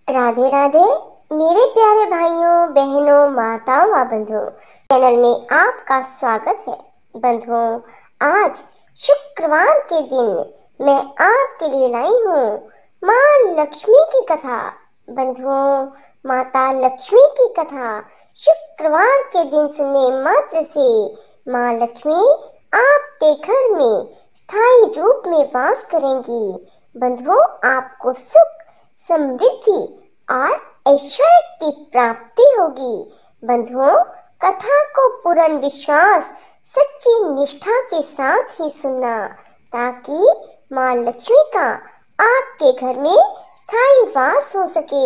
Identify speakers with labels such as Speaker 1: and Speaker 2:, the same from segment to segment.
Speaker 1: राधे राधे मेरे प्यारे भाइयों बहनों माताओं व बंधुओं, चैनल में आपका स्वागत है। बंधुओं, आज शुक्रवार के दिन मैं आपके लिए लाई हूँ माँ लक्ष्मी की कथा। बंधुओं, माता लक्ष्मी की कथा शुक्रवार के दिन सुनने मात्र से माँ लक्ष्मी आपके घर में स्थायी रूप में वास करेंगी। बंधुओं, आपको सुख, समृद्धि और ऐश्वर्य की प्राप्ति होगी। बंधुओं, कथा को पूर्ण विश्वास, सच्ची निष्ठा के साथ ही सुनना, ताकि माँ लक्ष्मी का आपके घर में स्थायी वास हो सके।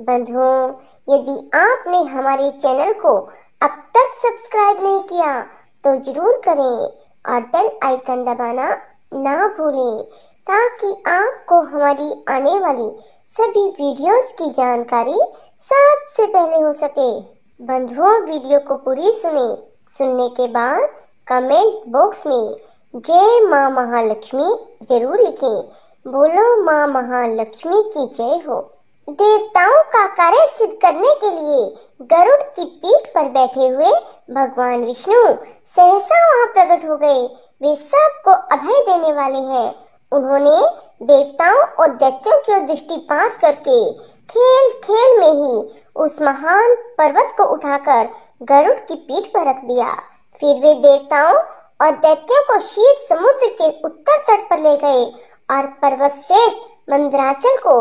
Speaker 1: बंधुओं, यदि आपने हमारे चैनल को अब तक सब्सक्राइब नहीं किया तो जरूर करें और बेल आइकन दबाना ना भूलें, ताकि आपको हमारी आने वाली सभी वीडियोस की जानकारी सबसे पहले हो सके। बंधुओं, वीडियो को पूरी सुनने के बाद कमेंट बॉक्स में जय माँ महालक्ष्मी जरूर लिखें। बोलो माँ महालक्ष्मी की जय हो। देवताओं का कार्य सिद्ध करने के लिए गरुड़ की पीठ पर बैठे हुए भगवान विष्णु सहसा वहां प्रकट हो गए। वे सबको अभय देने वाले हैं। उन्होंने देवताओं और दैत्यों की ओर दृष्टिपात करके खेल खेल में ही उस महान पर्वत को उठाकर गरुड़ की पीठ पर रख दिया। फिर वे देवताओं और दैत्यों को शीर समुद्र के उत्तर तट पर ले गए और पर्वत श्रेष्ठ मंदराचल को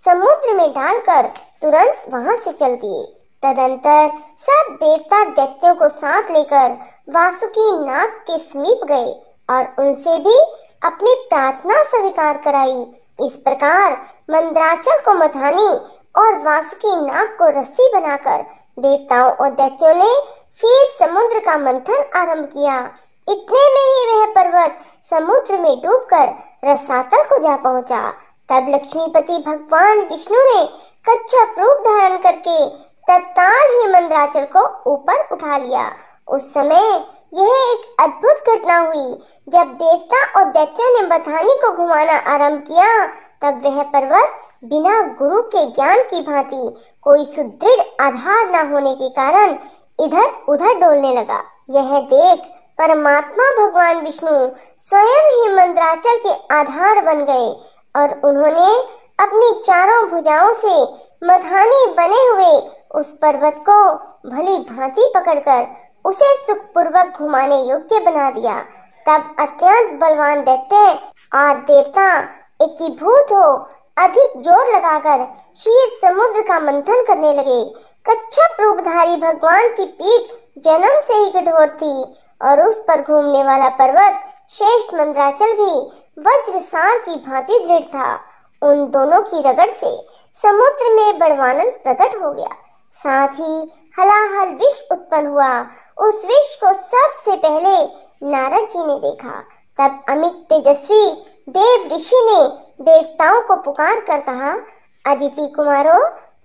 Speaker 1: समुद्र में डालकर तुरंत वहां से चल दिए। तदंतर सब देवता दैत्यों को साथ लेकर वासुकी नाग के समीप गए और उनसे भी अपनी प्रार्थना स्वीकार कराई। इस प्रकार मंदराचल को मथानी और वासुकी नाग को रस्सी बनाकर देवताओं और दैत्यों ने क्षीर समुद्र का मंथन आरंभ किया। इतने में ही वह पर्वत समुद्र में डूबकर रसातल को जा पहुंचा। तब लक्ष्मीपति भगवान विष्णु ने कच्छप रूप धारण करके तत्काल ही मंदराचल को ऊपर उठा लिया। उस समय यह एक अद्भुत घटना हुई। जब देवता और दैत्यों ने मथानी को घुमाना आरंभ किया, तब वह पर्वत बिना गुरु के ज्ञान की भांति कोई सुदृढ़ आधार न होने के कारण इधर उधर डोलने लगा। यह देख परमात्मा भगवान विष्णु स्वयं ही मंदराचल के आधार बन गए और उन्होंने अपनी चारों भुजाओं से मथानी बने हुए उस पर्वत को भली भांति पकड़कर उसे सुखपूर्वक घुमाने योग्य बना दिया। तब अत्यंत बलवान दैत्य और देवता एकीभूत हो अधिक जोर लगाकर क्षीर समुद्र का मंथन करने लगे। कच्छप रूपधारी भगवान की पीठ जन्म से ही कठोर थी और उस पर घूमने वाला पर्वत श्रेष्ठ मंदराचल भी वज्रसार की भांति दृढ़ था। उन दोनों की रगड़ से समुद्र में बड़वानल प्रकट हो गया। साथ ही हलाहल विष उत्पन्न हुआ। उस विष को सबसे पहले नारद जी ने देखा। तब अमित तेजस्वी देव ऋषि ने देवताओं को पुकार कर कहा, अदिति कुमारों,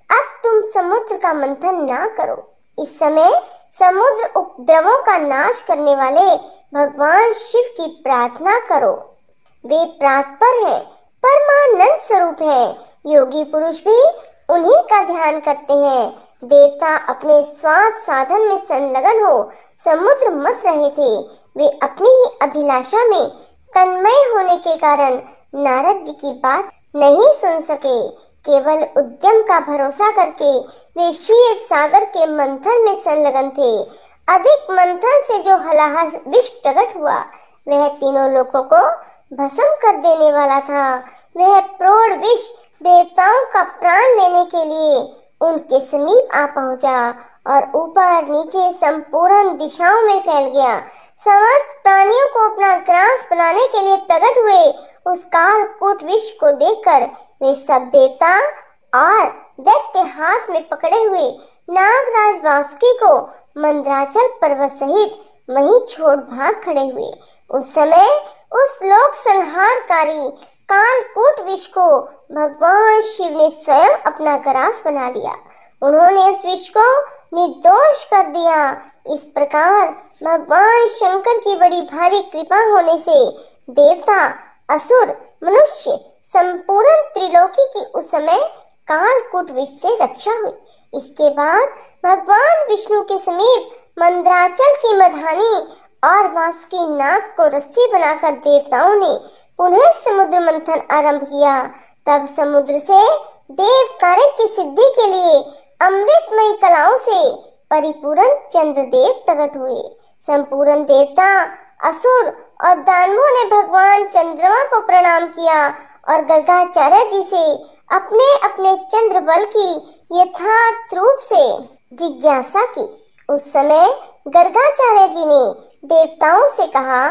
Speaker 1: अब तुम समुद्र का मंथन ना करो। इस समय समुद्र उपद्रवों का नाश करने वाले भगवान शिव की प्रार्थना करो। वे प्रातपर हैं, परमानंद स्वरूप हैं। योगी पुरुष भी उन्हीं का ध्यान करते हैं। देवता अपने स्वार्थ साधन में संलग्न हो समुद्र मथ रहे थे। वे अपनी ही अभिलाषा में तन्मय होने के कारण नारद जी की बात नहीं सुन सके। केवल उद्यम का भरोसा करके वे क्षीर सागर के मंथन में संलग्न थे। अधिक मंथन से जो हलाहल विष प्रकट हुआ, वह तीनों लोगों को भस्म कर देने वाला था। वह प्रौढ़ विष देवताओं का प्राण लेने के लिए उनके समीप आ पहुंचा और ऊपर नीचे संपूर्ण दिशाओं में फैल गया। समस्त प्राणियों को अपना ग्रास बनाने के लिए प्रकट हुए उस कालकूट विष को देखकर वे सब देवता और दैत्य हाथ में पकड़े हुए नागराज वासुकी को मंदराचल पर्वत सहित वहीं छोड़ भाग खड़े हुए। उस समय उस लोक संहारकारी कालकूट विष को भगवान शिव ने स्वयं अपना ग्रास बना लिया। उन्होंने उस विष को निर्दोष कर दिया। इस प्रकार भगवान शंकर की बड़ी भारी कृपा होने से देवता, असुर, मनुष्य संपूर्ण त्रिलोकी की उस समय कालकूट विष से रक्षा हुई। इसके बाद भगवान विष्णु के समीप मंदराचल की मधानी और वासुकी नाग को रस्सी बनाकर देवताओं ने पुनः समुद्र मंथन आरंभ किया। तब समुद्र से देव कार्य की सिद्धि के लिए अमृतमयी कलाओं से परिपूर्ण चंद्रदेव प्रकट हुए। संपूर्ण देवता, असुर और दानवों ने भगवान चंद्रमा को प्रणाम किया और गर्गाचार्य जी से अपने अपने चंद्र बल की यथार्थ रूप से जिज्ञासा की। उस समय गर्गाचार्य जी ने देवताओं से कहा,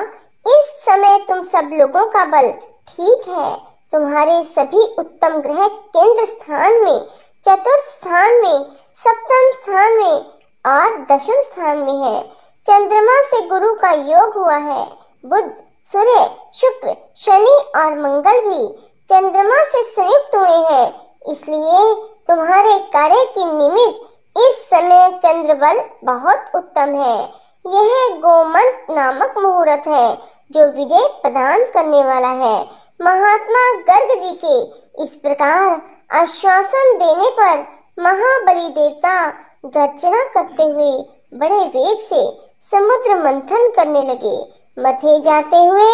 Speaker 1: इस समय तुम सब लोगों का बल ठीक है। तुम्हारे सभी उत्तम ग्रह केंद्र स्थान में, चतुर्थ स्थान में, सप्तम स्थान में और दशम स्थान में है। चंद्रमा से गुरु का योग हुआ है। बुध, सूर्य, शुक्र, शनि और मंगल भी चंद्रमा से संयुक्त हुए हैं। इसलिए तुम्हारे कार्य की निमित्त इस समय चंद्र बल बहुत उत्तम है। यह गोमंत नामक मुहूर्त है जो विजय प्रदान करने वाला है। महात्मा गर्ग जी के इस प्रकार आश्वासन देने पर महाबली देवता गर्जना करते हुए बड़े वेग से समुद्र मंथन करने लगे। मथे जाते हुए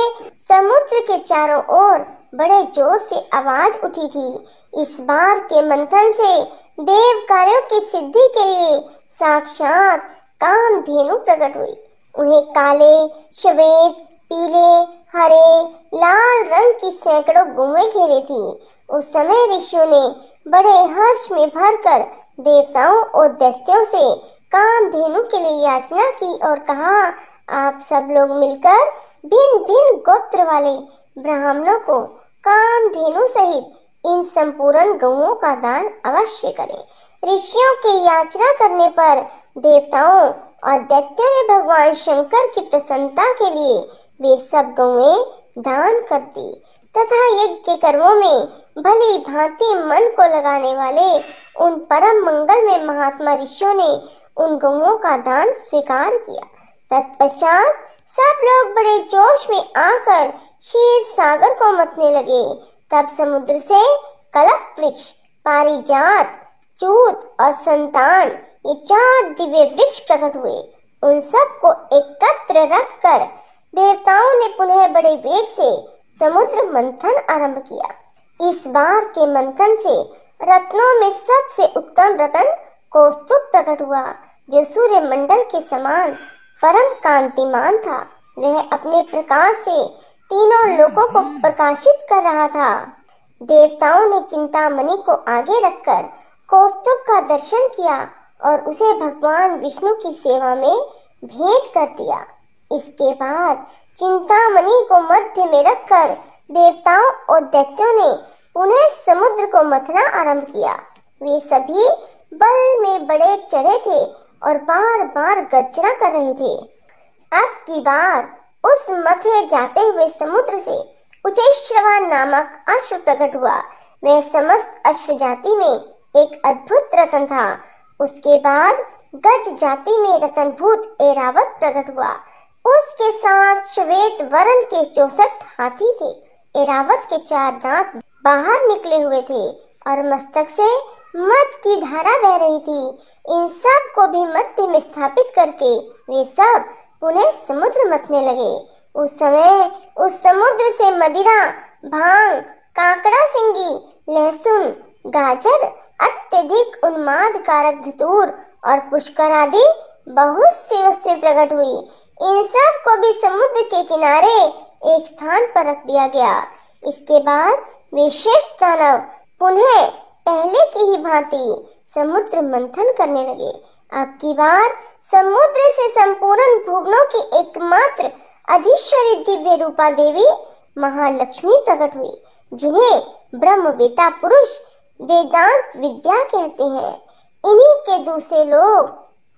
Speaker 1: समुद्र के चारों ओर बड़े जोर से आवाज उठी थी। इस बार के मंथन से देव कार्यों की सिद्धि के लिए साक्षात कामधेनु प्रकट हुई। उन्हें काले, श्वेत, पीले, हरे, लाल रंग की सैकड़ों गौएं घेरे थी। उस समय ऋषियों ने बड़े हर्ष में भरकर देवताओं और दैत्यों से कामधेनु के लिए याचना की और कहा, आप सब लोग मिलकर भिन्न भिन्न गोत्र वाले ब्राह्मणों को कामधेनु सहित इन संपूर्ण गौओं का दान अवश्य करें। ऋषियों की याचना करने पर देवताओं और दैत्यों ने भगवान शंकर की प्रसन्नता के लिए वे सब गौएं दान कर दी तथा यज्ञ कर्मों में भली भांति मन को लगाने वाले उन परम मंगल में महात्मा ऋषियों ने उन गौओं का दान स्वीकार किया। तत्पश्चात सब लोग बड़े जोश में आकर क्षीर सागर को मतने लगे। तब समुद्र से कलप वृक्ष, पारिजात, चूत और संतान, ये 4 दिव्य वृक्ष प्रकट हुए। उन सब को एकत्र रखकर देवताओं ने पुनः बड़े वेग से समुद्र मंथन आरंभ किया। इस बार के मंथन से रत्नों में सबसे उत्तम रत्न कौस्तुभ प्रकट हुआ, जो सूर्य मंडल के समान परम कांतिमान था। वह अपने प्रकाश से तीनों लोकों को प्रकाशित कर रहा था। देवताओं ने चिंतामणि को आगे रखकर कौस्तुभ का दर्शन किया और उसे भगवान विष्णु की सेवा में भेंट कर दिया। इसके बाद चिंतामणि को मध्य में रखकर देवताओं और दैत्यों ने पुनः समुद्र को मथना आरंभ किया। वे सभी बल में बड़े चढ़े थे और बार बार गर्जना कर रहे थे। अब की बार उस मथे जाते हुए समुद्र से उच्चैश्रवा नामक अश्व प्रकट हुआ। वह समस्त अश्व जाति में एक अद्भुत रतन था। उसके बाद गज जाति में रतनभूत ऐरावत प्रकट हुआ। उसके साथ श्वेत वर्ण के 64 हाथी थे। ऐरावत के 4 दांत बाहर निकले हुए थे और मस्तक से मद की धारा बह रही थी। इन सब को भी मध्य में स्थापित करके वे सब पुनः समुद्र मथने लगे। उस समय उस समुद्र से मदिरा, भांग, काकड़ा सिंगी, लहसुन, गाजर, अत्यधिक उन्माद कारक धतूर और पुष्कर आदि बहुत सी वस्तुएं प्रकट हुई। इन सब को भी समुद्र के किनारे एक स्थान पर रख दिया गया। इसके बाद वे श्रेष्ठ दानव पुनः पहले की ही भांति समुद्र मंथन करने लगे। अब की बार समुद्र से संपूर्ण भुवनों की एकमात्र अधीश्वरी दिव्य रूपा देवी महालक्ष्मी प्रकट हुई, जिन्हें ब्रह्मवेता पुरुष वेदांत विद्या कहते हैं। इन्हीं के दूसरे लोग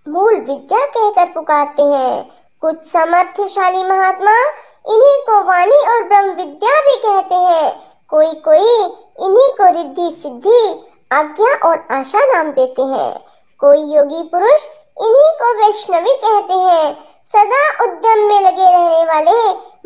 Speaker 1: मूल विद्या कहकर पुकारते हैं। कुछ सामर्थ्यशाली महात्मा इन्हीं को वाणी और ब्रह्म विद्या भी कहते हैं। कोई कोई इन्हीं को रिद्धि सिद्धि, आज्ञा और आशा नाम देते हैं। कोई योगी पुरुष इन्हीं को वैष्णवी कहते हैं। सदा उद्यम में लगे रहने वाले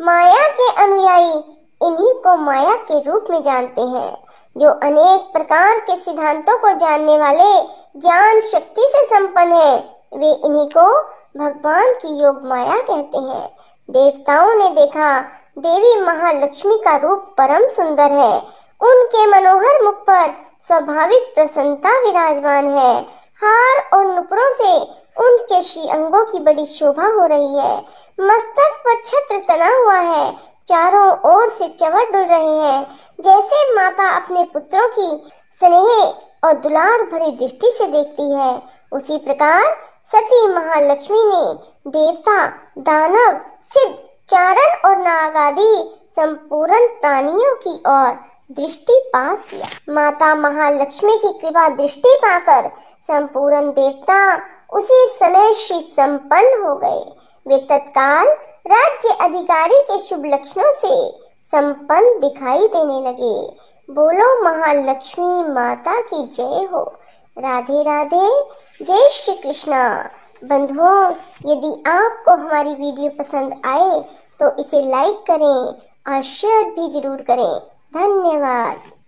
Speaker 1: माया के अनुयायी इन्हीं को माया के रूप में जानते हैं। जो अनेक प्रकार के सिद्धांतों को जानने वाले ज्ञान शक्ति से संपन्न है, वे इन्हीं को भगवान की योग माया कहते हैं। देवताओं ने देखा देवी महालक्ष्मी का रूप परम सुंदर है। उनके मनोहर मुख पर स्वाभाविक प्रसन्नता विराजमान है। हार और नुपुरों से उनके श्री अंगों की बड़ी शोभा हो रही है। मस्तक पर छत्र तना हुआ है। चारों ओर से चवर डुल रहे हैं। जैसे माता अपने पुत्रों की स्नेह और दुलार भरी दृष्टि से देखती है, उसी प्रकार सती महालक्ष्मी ने देवता, दानव, सिद्ध, चारण और नाग आदि संपूर्ण प्राणियों की ओर दृष्टि पास किया। माता महालक्ष्मी की कृपा दृष्टि पाकर संपूर्ण देवता उसी समय श्री संपन्न हो गए। वे तत्काल राज्य अधिकारी के शुभ लक्षणों से संपन्न दिखाई देने लगे। बोलो महालक्ष्मी माता की जय हो। राधे राधे, जय श्री कृष्णा। बंधुओं, यदि आपको हमारी वीडियो पसंद आए तो इसे लाइक करें और शेयर भी जरूर करें। धन्यवाद।